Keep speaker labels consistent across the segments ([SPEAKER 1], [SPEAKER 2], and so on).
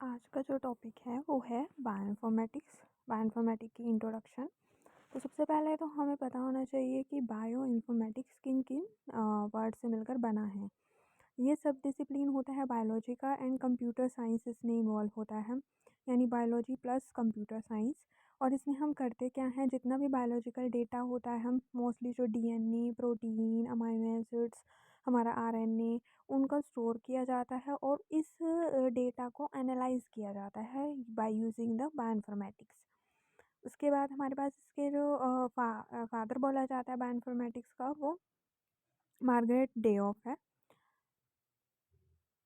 [SPEAKER 1] आज का जो टॉपिक है वो है बायोइन्फॉर्मेटिक्स। बायोइन्फॉर्मेटिक्स की इंट्रोडक्शन। तो सबसे पहले तो हमें पता होना चाहिए कि बायोइन्फॉर्मेटिक्स किन किन वर्ड से मिलकर बना है। ये सब डिसिप्लिन होता है बायोलॉजी का एंड कंप्यूटर साइंस इसमें इन्वॉल्व होता है, यानी बायोलॉजी प्लस कंप्यूटर साइंस। और इसमें हम करते क्या हैं, जितना भी बायोलॉजिकल डेटा होता है हम मोस्टली जो डीएनए, प्रोटीन, अमाइनो एसिड्स, हमारा आरएनए, उनका स्टोर किया जाता है और इस डेटा को एनालाइज किया जाता है बाय यूजिंग द बायोइन्फॉर्मेटिक्स। उसके बाद हमारे पास इसके जो फादर बोला जाता है बायोइन्फॉर्मेटिक्स का, वो मार्गरेट डेऑफ है।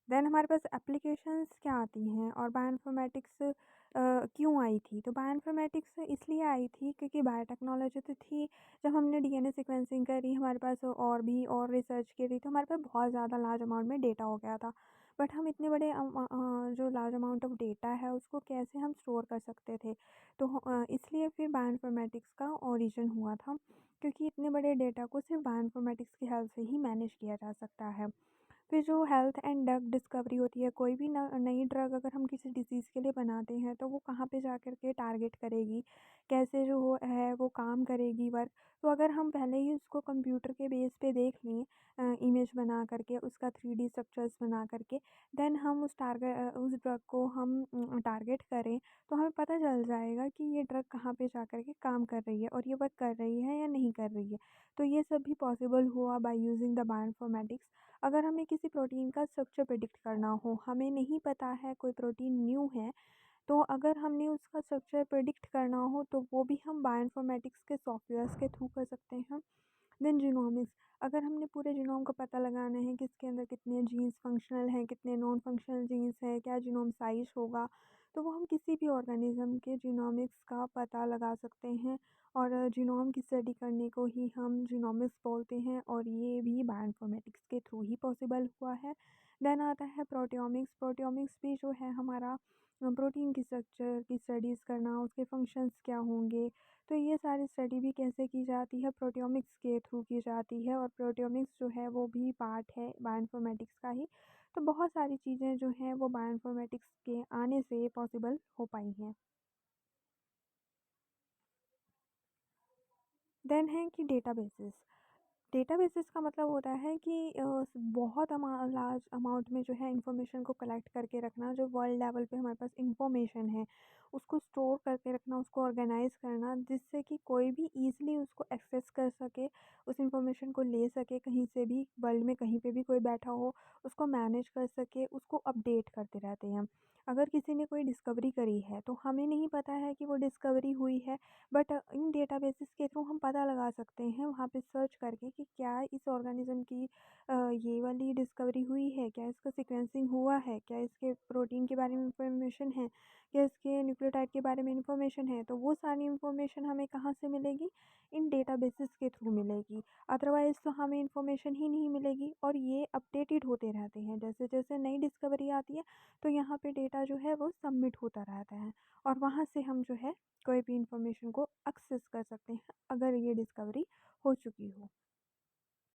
[SPEAKER 1] देन हमारे पास एप्लीकेशंस क्या आती हैं और बायोइन्फॉर्मेटिक्स क्यों आई थी। तो बायोइन्फॉर्मेटिक्स इसलिए आई थी क्योंकि बायोटेक्नोलॉजी तो थी। जब हमने डीएनए सीक्वेंसिंग करी, हमारे पास और रिसर्च करी, तो हमारे पास बहुत ज़्यादा लार्ज अमाउंट में डेटा हो गया था। बट हम इतने बड़े जो लार्ज अमाउंट ऑफ डेटा है उसको कैसे हम स्टोर कर सकते थे। तो इसलिए फिर बायोइन्फॉर्मेटिक्स का ओरिजिन हुआ था, क्योंकि इतने बड़े डेटा को सिर्फ बायोइन्फॉर्मेटिक्स की हेल्प से ही मैनेज किया जा सकता है। फिर जो हेल्थ एंड ड्रग डिस्कवरी होती है, कोई भी नई ड्रग अगर हम किसी डिसीज़ के लिए बनाते हैं तो वो कहाँ पे जा कर के टारगेट करेगी, कैसे जो हो है वो काम करेगी वर्क। तो अगर हम पहले ही उसको कंप्यूटर के बेस पे देख लें, इमेज बना करके उसका 3D स्ट्रक्चर्स बना करके, देन हम उस ड्रग को हम टारगेट करें, तो हमें पता चल जाएगा कि ये ड्रग कहाँ पे जा कर के काम कर रही है और ये वर्क कर रही है या नहीं कर रही है। तो ये सब भी पॉसिबल हुआ बाय यूजिंग द बायोइन्फॉर्मेटिक्स। अगर हमें किसी प्रोटीन का स्ट्रक्चर प्रिडिक्ट करना हो, हमें नहीं पता है, कोई प्रोटीन न्यू है, तो अगर हमने उसका स्ट्रक्चर प्रिडिक्ट करना हो तो वो भी हम बायोइन्फॉर्मेटिक्स के सॉफ्टवेयर्स के थ्रू कर सकते हैं। देन जीनोमिक्स, अगर हमने पूरे जीनोम का पता लगाना है कि इसके अंदर कितने जीन्स फंक्शनल हैं, कितने नॉन फंक्शनल जीन्स हैं, क्या जीनोम साइज होगा, तो वो हम किसी भी ऑर्गेनिज्म के जीनोमिक्स का पता लगा सकते हैं। और जीनोम की स्टडी करने को ही हम जीनोमिक्स बोलते हैं और ये भी बायोइन्फॉर्मेटिक्स के थ्रू ही पॉसिबल हुआ है। देन आता है प्रोटियोमिक्स। प्रोटियोमिक्स भी जो है हमारा प्रोटीन की स्ट्रक्चर की स्टडीज़ करना, उसके फंक्शंस क्या होंगे। तो ये सारी स्टडी भी कैसे की जाती है, प्रोटियोमिक्स के थ्रू की जाती है और प्रोटियोमिक्स जो है वो भी पार्ट है बायोइन्फॉर्मेटिक्स का ही। तो बहुत सारी चीज़ें जो हैं वो बायोइन्फॉर्मेटिक्स के आने से पॉसिबल हो पाई हैं। देन है कि डेटाबेसेस। डेटाबेसेस का मतलब होता है कि बहुत लार्ज अमाउंट में जो है इंफॉर्मेशन को कलेक्ट करके रखना, जो वर्ल्ड लेवल पे हमारे पास इंफॉर्मेशन है उसको स्टोर करके रखना, उसको ऑर्गेनाइज करना, जिससे कि कोई भी ईजिली उसको एक्सेस कर सके, उस इंफॉर्मेशन को ले सके, कहीं से भी वर्ल्ड में कहीं पे भी कोई बैठा हो उसको मैनेज कर सके, उसको अपडेट करते रहते हैं। अगर किसी ने कोई डिस्कवरी करी है तो हमें नहीं पता है कि वो डिस्कवरी हुई है, बट इन डेटाबेसेस के थ्रू हम पता लगा सकते हैं वहाँ पे सर्च करके कि क्या इस ऑर्गेनिज्म की ये वाली डिस्कवरी हुई है, क्या इसका सीक्वेंसिंग हुआ है, क्या इसके प्रोटीन के बारे में इंफॉर्मेशन है, क्या इसके न्यूक्लियोटाइड के बारे में इंफॉर्मेशन है। तो वो सारी इंफॉर्मेशन हमें कहाँ से मिलेगी, इन डेटाबेसेस के थ्रू मिलेगी। अदरवाइज़ तो हमें इंफॉर्मेशन ही नहीं मिलेगी और ये अपडेटेड होते रहते हैं, जैसे जैसे नई डिस्कवरी आती है तो यहाँ पे डेटा जो है वो सबमिट होता रहता है और वहाँ से हम जो है कोई भी इंफॉर्मेशन को एक्सेस कर सकते हैं अगर ये डिस्कवरी हो चुकी हो।